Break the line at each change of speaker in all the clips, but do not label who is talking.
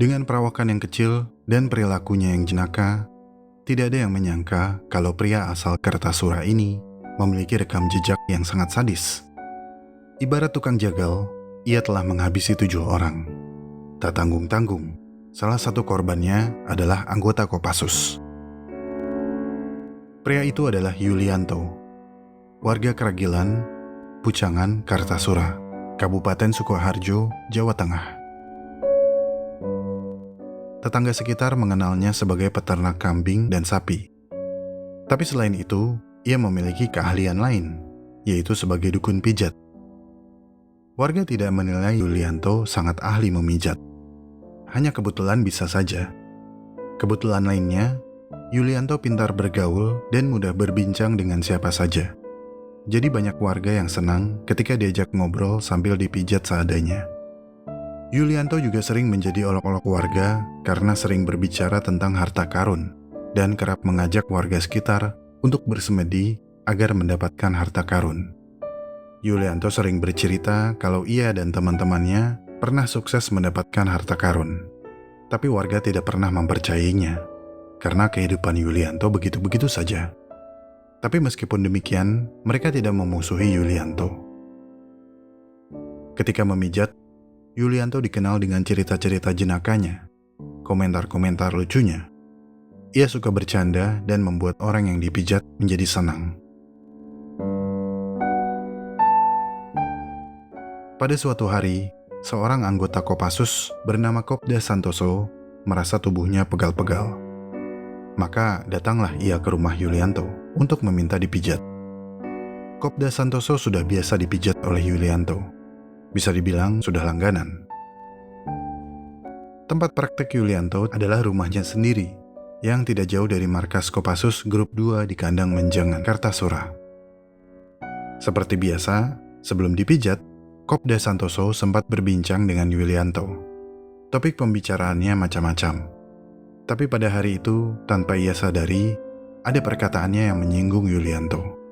Dengan perawakan yang kecil dan perilakunya yang jenaka, tidak ada yang menyangka kalau pria asal Kertasura ini memiliki rekam jejak yang sangat sadis. Ibarat tukang jagal, ia telah menghabisi 7 orang. Tak tanggung-tanggung, salah satu korbannya adalah anggota Kopassus. Pria itu adalah Yulianto, warga Keragilan, Pucangan, Kartasura, Kabupaten Sukoharjo, Jawa Tengah. Tetangga sekitar mengenalnya sebagai peternak kambing dan sapi. Tapi selain itu, ia memiliki keahlian lain, yaitu sebagai dukun pijat. Warga tidak menilai Yulianto sangat ahli memijat. Hanya kebetulan bisa saja. Kebetulan lainnya, Yulianto pintar bergaul dan mudah berbincang dengan siapa saja. Jadi banyak warga yang senang ketika diajak ngobrol sambil dipijat seadanya. Yulianto juga sering menjadi olok-olok warga karena sering berbicara tentang harta karun dan kerap mengajak warga sekitar untuk bersemedi agar mendapatkan harta karun. Yulianto sering bercerita kalau ia dan teman-temannya pernah sukses mendapatkan harta karun. Tapi warga tidak pernah mempercayainya karena kehidupan Yulianto begitu-begitu saja. Tapi meskipun demikian, mereka tidak memusuhi Yulianto. Ketika memijat, Yulianto dikenal dengan cerita-cerita jenakanya, komentar-komentar lucunya. Ia suka bercanda dan membuat orang yang dipijat menjadi senang. Pada suatu hari, seorang anggota Kopassus bernama Kopda Santoso merasa tubuhnya pegal-pegal. Maka datanglah ia ke rumah Yulianto untuk meminta dipijat. Kopda Santoso sudah biasa dipijat oleh Yulianto. Bisa dibilang sudah langganan. Tempat praktek Yulianto adalah rumahnya sendiri, yang tidak jauh dari markas Kopassus Grup 2 di Kandang Menjangan, Kartasura. Seperti biasa, sebelum dipijat, Kopda Santoso sempat berbincang dengan Yulianto. Topik pembicaraannya macam-macam. Tapi pada hari itu, tanpa ia sadari, ada perkataannya yang menyinggung Yulianto.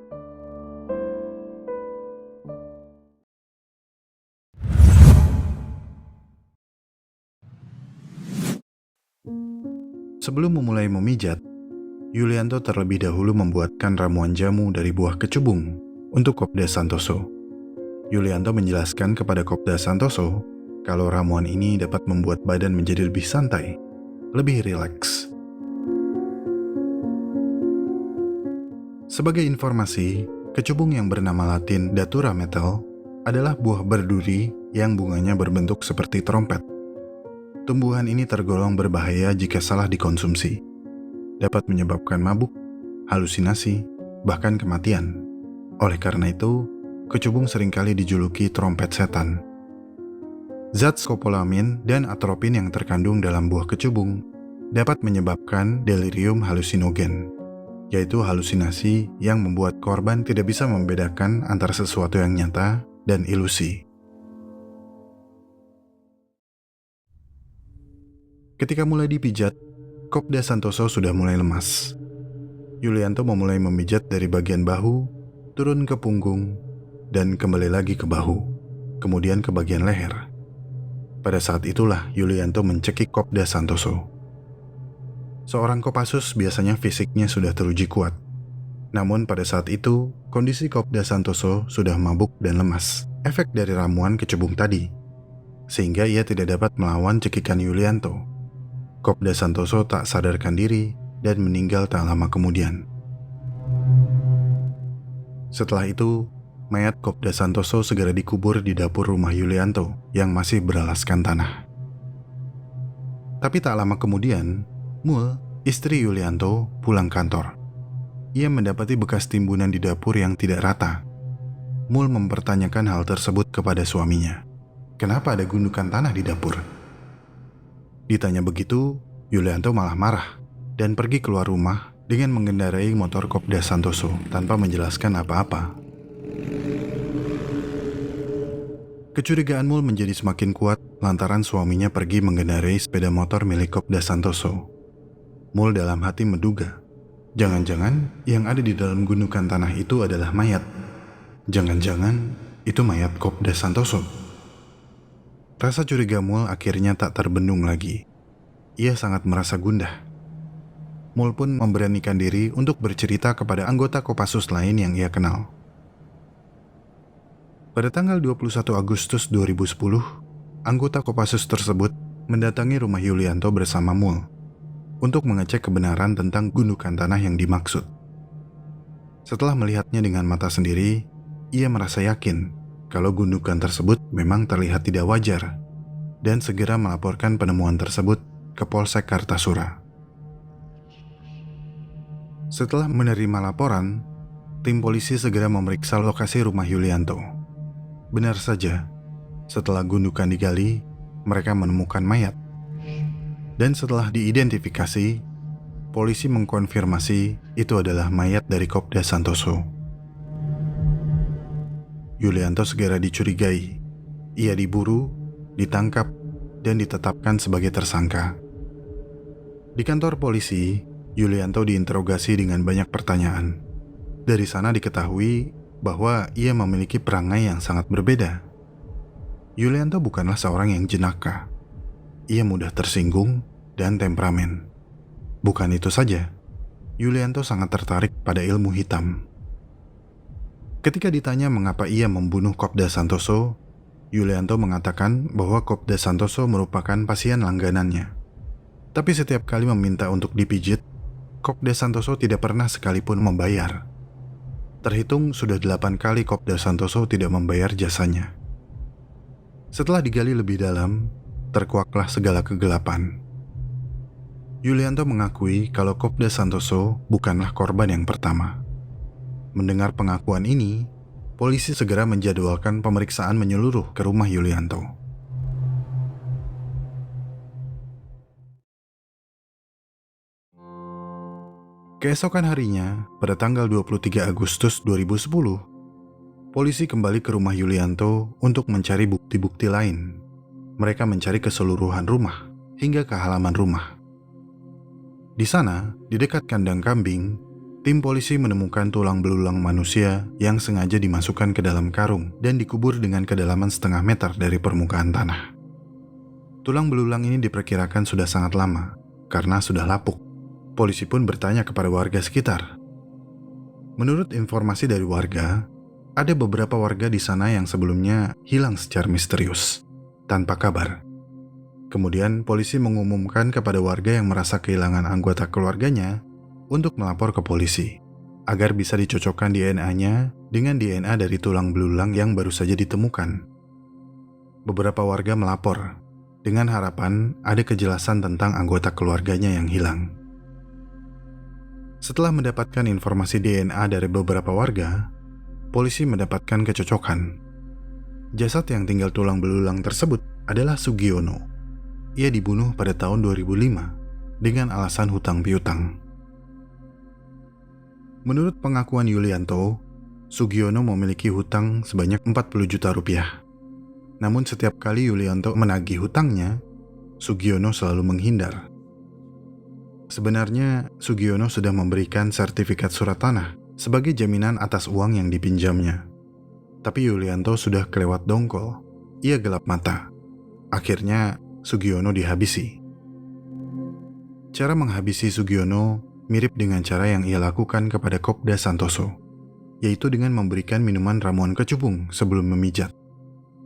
Sebelum memulai memijat, Yulianto terlebih dahulu membuatkan ramuan jamu dari buah kecubung untuk Kopda Santoso. Yulianto menjelaskan kepada Kopda Santoso kalau ramuan ini dapat membuat badan menjadi lebih santai, lebih rileks. Sebagai informasi, kecubung yang bernama Latin Datura metal adalah buah berduri yang bunganya berbentuk seperti trompet. Tumbuhan ini tergolong berbahaya jika salah dikonsumsi. Dapat menyebabkan mabuk, halusinasi, bahkan kematian. Oleh karena itu, kecubung seringkali dijuluki trompet setan. Zat skopolamin dan atropin yang terkandung dalam buah kecubung dapat menyebabkan delirium halusinogen, yaitu halusinasi yang membuat korban tidak bisa membedakan antara sesuatu yang nyata dan ilusi. Ketika mulai dipijat, Kopda Santoso sudah mulai lemas. Yulianto memulai memijat dari bagian bahu, turun ke punggung, dan kembali lagi ke bahu, kemudian ke bagian leher. Pada saat itulah Yulianto mencekik Kopda Santoso. Seorang Kopassus biasanya fisiknya sudah teruji kuat. Namun pada saat itu, kondisi Kopda Santoso sudah mabuk dan lemas, efek dari ramuan kecubung tadi, sehingga ia tidak dapat melawan cekikan Yulianto. Kopda Santoso tak sadarkan diri dan meninggal tak lama kemudian. Setelah itu, mayat Kopda Santoso segera dikubur di dapur rumah Yulianto yang masih beralaskan tanah. Tapi tak lama kemudian, Mul, istri Yulianto, pulang kantor. Ia mendapati bekas timbunan di dapur yang tidak rata. Mul mempertanyakan hal tersebut kepada suaminya. Kenapa ada gundukan tanah di dapur? Ditanya begitu, Yulianto malah marah dan pergi keluar rumah dengan mengendarai motor Kopda Santoso tanpa menjelaskan apa-apa. Kecurigaan Mul menjadi semakin kuat lantaran suaminya pergi mengendarai sepeda motor milik Kopda Santoso. Mul dalam hati menduga, jangan-jangan yang ada di dalam gundukan tanah itu adalah mayat. Jangan-jangan itu mayat Kopda Santoso. Rasa curiga Mul akhirnya tak terbendung lagi. ia sangat merasa gundah. Mul pun memberanikan diri untuk bercerita kepada anggota Kopassus lain yang ia kenal. Pada tanggal 21 Agustus 2010, anggota Kopassus tersebut mendatangi rumah Yulianto bersama Mul untuk mengecek kebenaran tentang gundukan tanah yang dimaksud. Setelah melihatnya dengan mata sendiri, ia merasa yakin kalau gundukan tersebut memang terlihat tidak wajar dan segera melaporkan penemuan tersebut ke Polsek Kartasura. Setelah menerima laporan, tim polisi segera memeriksa lokasi rumah Yulianto. Benar saja, setelah gundukan digali, mereka menemukan mayat. Dan setelah diidentifikasi, polisi mengkonfirmasi itu adalah mayat dari Kopda Santoso. Yulianto segera dicurigai. Ia diburu, ditangkap, dan ditetapkan sebagai tersangka. Di kantor polisi, Yulianto diinterogasi dengan banyak pertanyaan. Dari sana diketahui bahwa ia memiliki perangai yang sangat berbeda. Yulianto bukanlah seorang yang jenaka. Ia mudah tersinggung dan temperamen. Bukan itu saja, Yulianto sangat tertarik pada ilmu hitam. Ketika ditanya mengapa ia membunuh Kopda Santoso, Yulianto mengatakan bahwa Kopda Santoso merupakan pasien langganannya. Tapi setiap kali meminta untuk dipijit, Kopda Santoso tidak pernah sekalipun membayar. Terhitung sudah 8 kali Kopda Santoso tidak membayar jasanya. Setelah digali lebih dalam, terkuaklah segala kegelapan. Yulianto mengakui kalau Kopda Santoso bukanlah korban yang pertama. Mendengar pengakuan ini, polisi segera menjadwalkan pemeriksaan menyeluruh ke rumah Yulianto. Keesokan harinya, pada tanggal 23 Agustus 2010, polisi kembali ke rumah Yulianto untuk mencari bukti-bukti lain. Mereka mencari keseluruhan rumah, hingga ke halaman rumah. Di sana, di dekat kandang kambing, tim polisi menemukan tulang belulang manusia yang sengaja dimasukkan ke dalam karung dan dikubur dengan kedalaman setengah meter dari permukaan tanah. Tulang belulang ini diperkirakan sudah sangat lama, karena sudah lapuk. Polisi pun bertanya kepada warga sekitar. Menurut informasi dari warga, ada beberapa warga di sana yang sebelumnya hilang secara misterius, tanpa kabar. Kemudian polisi mengumumkan kepada warga yang merasa kehilangan anggota keluarganya untuk melapor ke polisi, agar bisa dicocokkan DNA-nya dengan DNA dari tulang belulang yang baru saja ditemukan. Beberapa warga melapor, dengan harapan ada kejelasan tentang anggota keluarganya yang hilang. Setelah mendapatkan informasi DNA dari beberapa warga, polisi mendapatkan kecocokan. Jasad yang tinggal tulang belulang tersebut adalah Sugiono. Ia dibunuh pada tahun 2005 dengan alasan hutang piutang. Menurut pengakuan Yulianto, Sugiono memiliki hutang sebanyak 40 juta rupiah. Namun setiap kali Yulianto menagih hutangnya, Sugiono selalu menghindar. Sebenarnya, Sugiono sudah memberikan sertifikat surat tanah sebagai jaminan atas uang yang dipinjamnya. Tapi Yulianto sudah kelewat dongkol. Ia gelap mata. Akhirnya, Sugiono dihabisi. Cara menghabisi Sugiono mirip dengan cara yang ia lakukan kepada Kopda Santoso, yaitu dengan memberikan minuman ramuan kecubung sebelum memijat,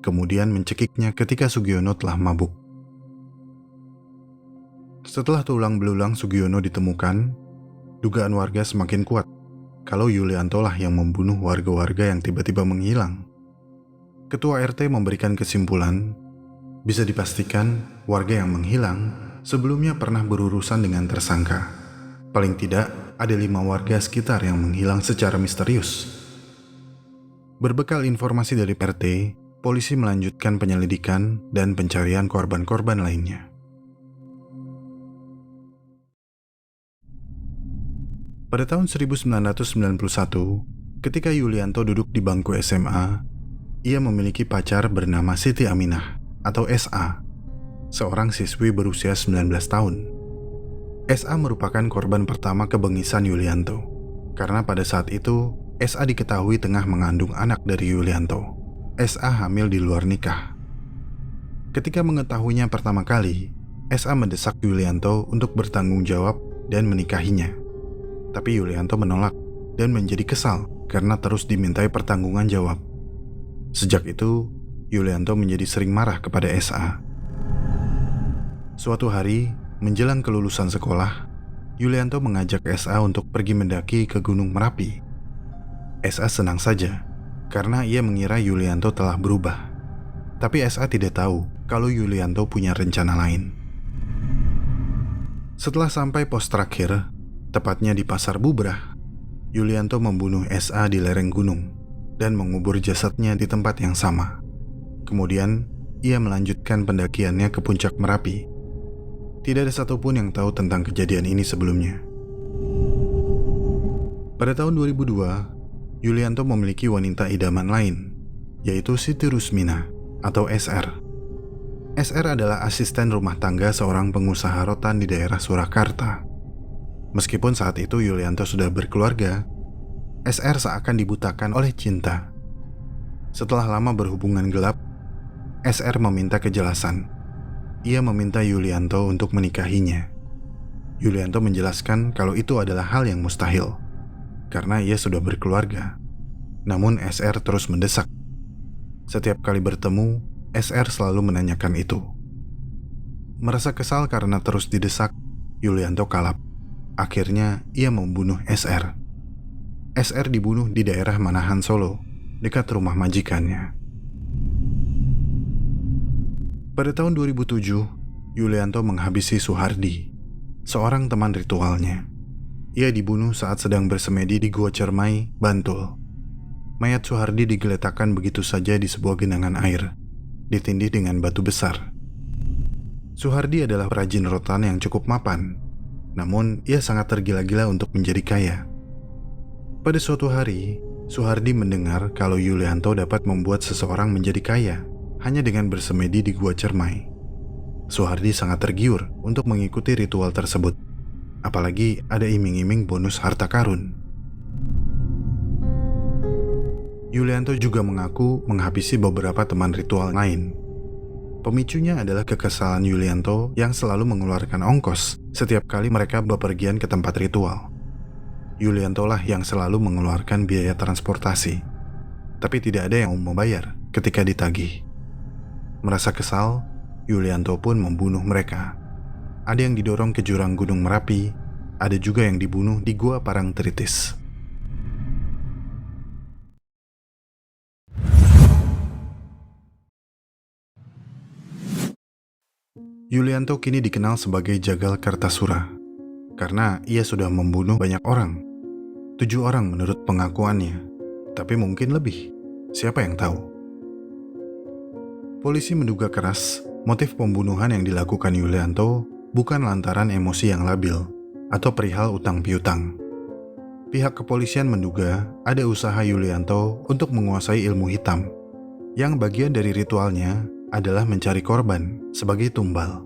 kemudian mencekiknya ketika Sugiono telah mabuk. Setelah tulang belulang Sugiono ditemukan, dugaan warga semakin kuat kalau Yulianto lah yang membunuh warga-warga yang tiba-tiba menghilang. Ketua RT memberikan kesimpulan, bisa dipastikan warga yang menghilang sebelumnya pernah berurusan dengan tersangka. Paling tidak ada 5 warga sekitar yang menghilang secara misterius. Berbekal informasi dari RT, polisi melanjutkan penyelidikan dan pencarian korban-korban lainnya. Pada tahun 1991, ketika Yulianto duduk di bangku SMA, ia memiliki pacar bernama Siti Aminah atau SA, seorang siswi berusia 19 tahun. SA merupakan korban pertama kebengisan Yulianto, karena pada saat itu SA diketahui tengah mengandung anak dari Yulianto. SA hamil di luar nikah. Ketika mengetahuinya pertama kali, SA mendesak Yulianto untuk bertanggung jawab dan menikahinya. Tapi Yulianto menolak dan menjadi kesal karena terus dimintai pertanggungan jawab. Sejak itu, Yulianto menjadi sering marah kepada SA. Suatu hari, menjelang kelulusan sekolah, Yulianto mengajak SA untuk pergi mendaki ke Gunung Merapi. SA senang saja, karena ia mengira Yulianto telah berubah. Tapi SA tidak tahu kalau Yulianto punya rencana lain. Setelah sampai pos terakhir, tepatnya di Pasar Bubrah, Yulianto membunuh SA di lereng gunung dan mengubur jasadnya di tempat yang sama. Kemudian, ia melanjutkan pendakiannya ke puncak Merapi. Tidak ada satupun yang tahu tentang kejadian ini sebelumnya. Pada tahun 2002, Yulianto memiliki wanita idaman lain, yaitu Siti Rusmina atau SR. SR adalah asisten rumah tangga seorang pengusaha rotan di daerah Surakarta. Meskipun saat itu Yulianto sudah berkeluarga, SR seakan dibutakan oleh cinta. Setelah lama berhubungan gelap, SR meminta kejelasan. Ia meminta Yulianto untuk menikahinya. Yulianto menjelaskan kalau itu adalah hal yang mustahil, karena ia sudah berkeluarga. Namun SR terus mendesak. Setiap kali bertemu, SR selalu menanyakan itu. Merasa kesal karena terus didesak, Yulianto kalap. Akhirnya, ia membunuh SR. SR dibunuh di daerah Manahan, Solo, dekat rumah majikannya. Pada tahun 2007, Yulianto menghabisi Suhardi, seorang teman ritualnya. Ia dibunuh saat sedang bersemedi di Gua Cermai, Bantul. Mayat Suhardi digeletakkan begitu saja di sebuah genangan air, ditindih dengan batu besar. Suhardi adalah perajin rotan yang cukup mapan, namun ia sangat tergila-gila untuk menjadi kaya. Pada suatu hari, Suhardi mendengar kalau Yulianto dapat membuat seseorang menjadi kaya hanya dengan bersemedi di Gua Cermai. Suhardi sangat tergiur untuk mengikuti ritual tersebut, apalagi ada iming-iming bonus harta karun. Yulianto juga mengaku menghabisi beberapa teman ritual lain. Pemicunya adalah kekesalan Yulianto yang selalu mengeluarkan ongkos setiap kali mereka bepergian ke tempat ritual. Yulianto lah yang selalu mengeluarkan biaya transportasi, tapi tidak ada yang mau membayar ketika ditagih. Merasa kesal, Yulianto pun membunuh mereka. Ada yang didorong ke jurang Gunung Merapi, ada juga yang dibunuh di Gua Parangtritis. Yulianto kini dikenal sebagai Jagal Kartasura karena ia sudah membunuh banyak orang. 7 orang menurut pengakuannya, tapi mungkin lebih. Siapa yang tahu? Polisi menduga keras motif pembunuhan yang dilakukan Yulianto bukan lantaran emosi yang labil atau perihal utang piutang. Pihak kepolisian menduga ada usaha Yulianto untuk menguasai ilmu hitam, yang bagian dari ritualnya adalah mencari korban sebagai tumbal.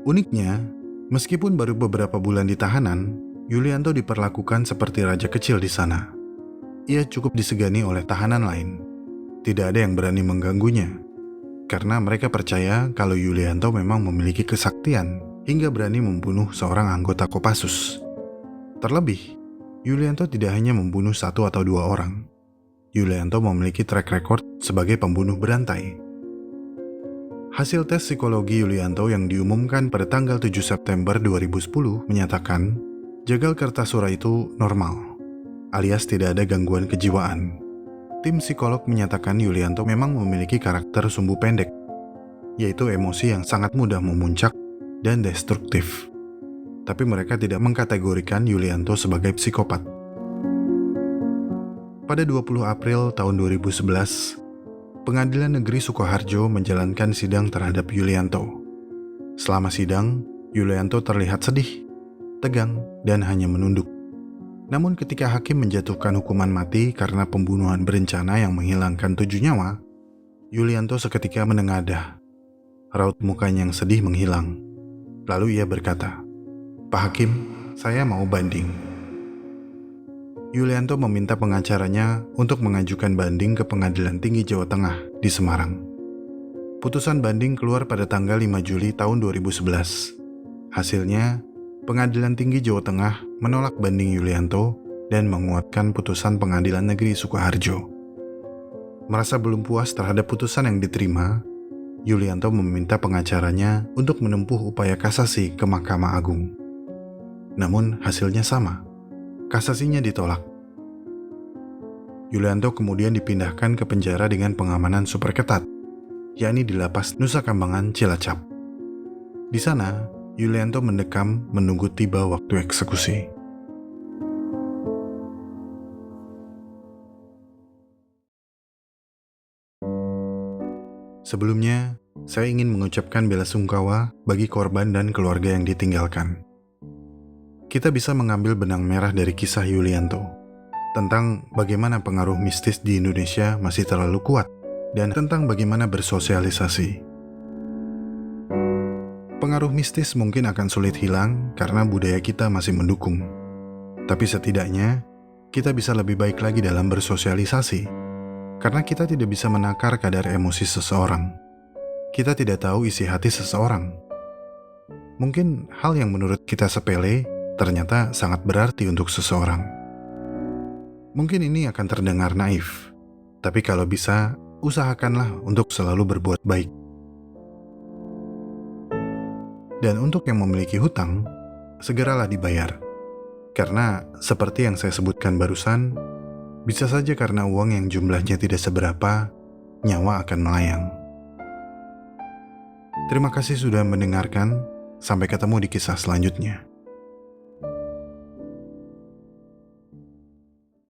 Uniknya, meskipun baru beberapa bulan di tahanan, Yulianto diperlakukan seperti raja kecil di sana. Ia cukup disegani oleh tahanan lain. Tidak ada yang berani mengganggunya, karena mereka percaya kalau Yulianto memang memiliki kesaktian hingga berani membunuh seorang anggota Kopassus. Terlebih, Yulianto tidak hanya membunuh 1 atau 2 orang. Yulianto memiliki track record sebagai pembunuh berantai. Hasil tes psikologi Yulianto yang diumumkan pada tanggal 7 September 2010 menyatakan Jagal Kartasura itu normal, alias tidak ada gangguan kejiwaan. Tim psikolog menyatakan Yulianto memang memiliki karakter sumbu pendek, yaitu emosi yang sangat mudah memuncak dan destruktif. Tapi mereka tidak mengkategorikan Yulianto sebagai psikopat. Pada 20 April tahun 2011, Pengadilan Negeri Sukoharjo menjalankan sidang terhadap Yulianto. Selama sidang, Yulianto terlihat sedih, tegang, dan hanya menunduk. Namun ketika hakim menjatuhkan hukuman mati karena pembunuhan berencana yang menghilangkan 7 nyawa, Yulianto seketika menengadah. Raut mukanya yang sedih menghilang. Lalu ia berkata, "Pak Hakim, saya mau banding." Yulianto meminta pengacaranya untuk mengajukan banding ke Pengadilan Tinggi Jawa Tengah di Semarang. Putusan banding keluar pada tanggal 5 Juli tahun 2011. Hasilnya, Pengadilan Tinggi Jawa Tengah menolak banding Yulianto dan menguatkan putusan Pengadilan Negeri Sukoharjo. Merasa belum puas terhadap putusan yang diterima, Yulianto meminta pengacaranya untuk menempuh upaya kasasi ke Mahkamah Agung. Namun hasilnya sama, kasasinya ditolak. Yulianto kemudian dipindahkan ke penjara dengan pengamanan super ketat, yakni di Lapas Nusa Kambangan, Cilacap. Di sana, Yulianto mendekam menunggu tiba waktu eksekusi. Sebelumnya, saya ingin mengucapkan belasungkawa bagi korban dan keluarga yang ditinggalkan. Kita bisa mengambil benang merah dari kisah Yulianto tentang bagaimana pengaruh mistis di Indonesia masih terlalu kuat dan tentang bagaimana bersosialisasi. Pengaruh mistis mungkin akan sulit hilang karena budaya kita masih mendukung. Tapi setidaknya, kita bisa lebih baik lagi dalam bersosialisasi. Karena kita tidak bisa menakar kadar emosi seseorang. Kita tidak tahu isi hati seseorang. Mungkin hal yang menurut kita sepele, ternyata sangat berarti untuk seseorang. Mungkin ini akan terdengar naif. Tapi kalau bisa, usahakanlah untuk selalu berbuat baik. Dan untuk yang memiliki hutang, segeralah dibayar. Karena seperti yang saya sebutkan barusan, bisa saja karena uang yang jumlahnya tidak seberapa, nyawa akan melayang. Terima kasih sudah mendengarkan, sampai ketemu di kisah selanjutnya.